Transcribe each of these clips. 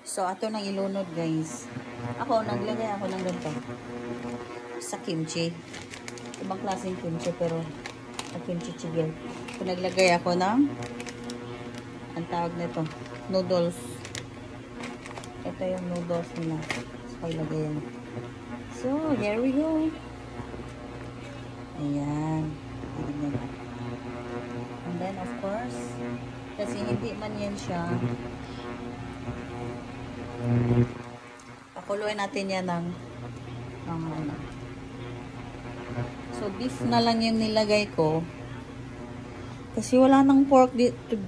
So, ato nang ilunod, guys. Naglagay ako ng ganito. Sa kimchi. Ibang klaseng kimchi, pero sa kimchi chicken. So, naglagay ako ng, ang tawag nito, noodles. Ito yung noodles nila. So, ilagay yan. So, here we go. Ayan. And then, of course, kasi hindi man yan siya, pakuluin natin yan ng ano. So, beef na lang yung nilagay ko. Kasi wala nang pork dito.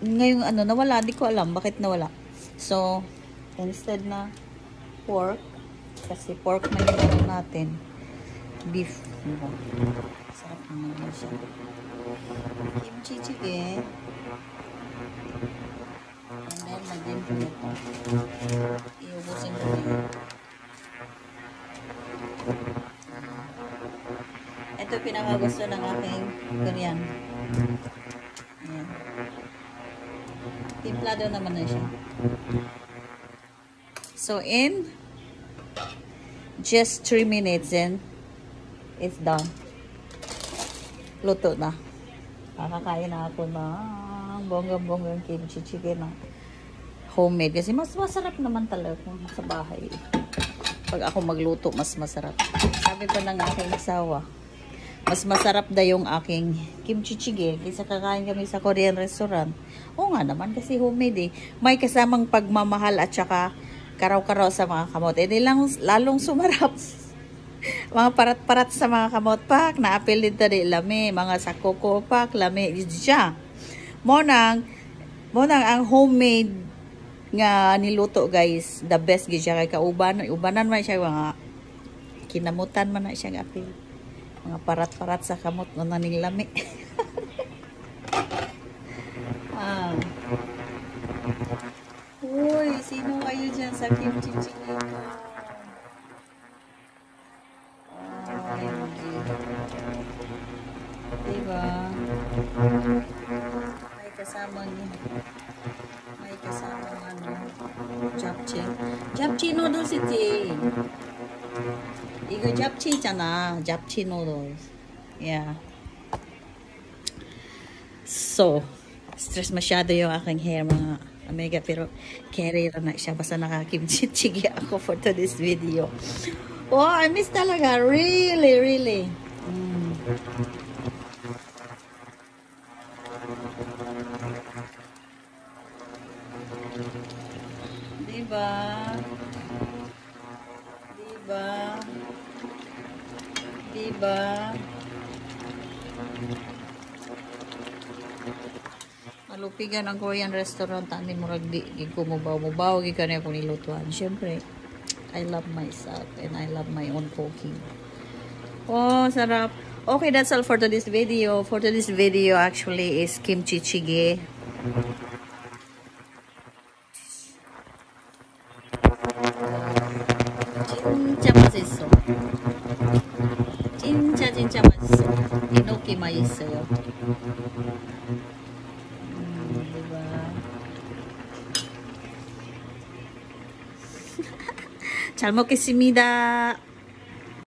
Ngayong nawala. Di ko alam bakit nawala. So, instead na pork, kasi pork man yung natin, beef. Diba? Sarap naman yun siya. Kimchi chicken. And then, lagyan ko ito. Iubusin ko ito. Ito pinakagusto ng aking Korean. Ayan. Timplado naman na siya. So, in just 3 minutes then it's done. Luto na. Makakain na ako ng bonggang-bonggang kimchi chicken na homemade. Kasi mas masarap naman talaga kung sa bahay. Pag ako magluto, mas masarap. Sabi pa ng aking asawa, mas masarap da yung aking kimchi chicken kaysa kakain kami sa Korean restaurant. Oo nga naman, kasi homemade eh. May kasamang pagmamahal at saka karaw-karaw sa mga kamot. Eh, lalong sumarap. Mga parat-parat sa mga kamot pak, na-apel dito rin lami. Mga sa coco pak, lami. Diyan. Monang ang homemade nga niluto, guys. The best gid siya kay kauban. Ubanan man siya mga kinamutan man na siya apil. Mga parat-parat sa kamot nga naning lami. Uy, sino kayo dyan sa kimchi chicken ko? Diba? May kasamang japchae. Japchae noodles iti. 이거 japchae잖아. Japchae noodles. Yeah. So, stress masyado yung aking hair, mga amiga, pero carrier na siya. Basta nakakimchi-chigi ako for today's video. Oh, I miss talaga. Really, really. Diba? Diba? Diba? Malupigan ang Korean restaurant. Ani murag di kumubaw-mubaw gikan ako nilutuan. Syempre, I love myself and I love my own cooking. Oh, sarap. Okay, that's all for today's video. For today's video actually is kimchi jjigae. 진짜 맛있어. 진짜 맛있어. 이렇게 맛있어요. diba? 잘 먹겠습니다.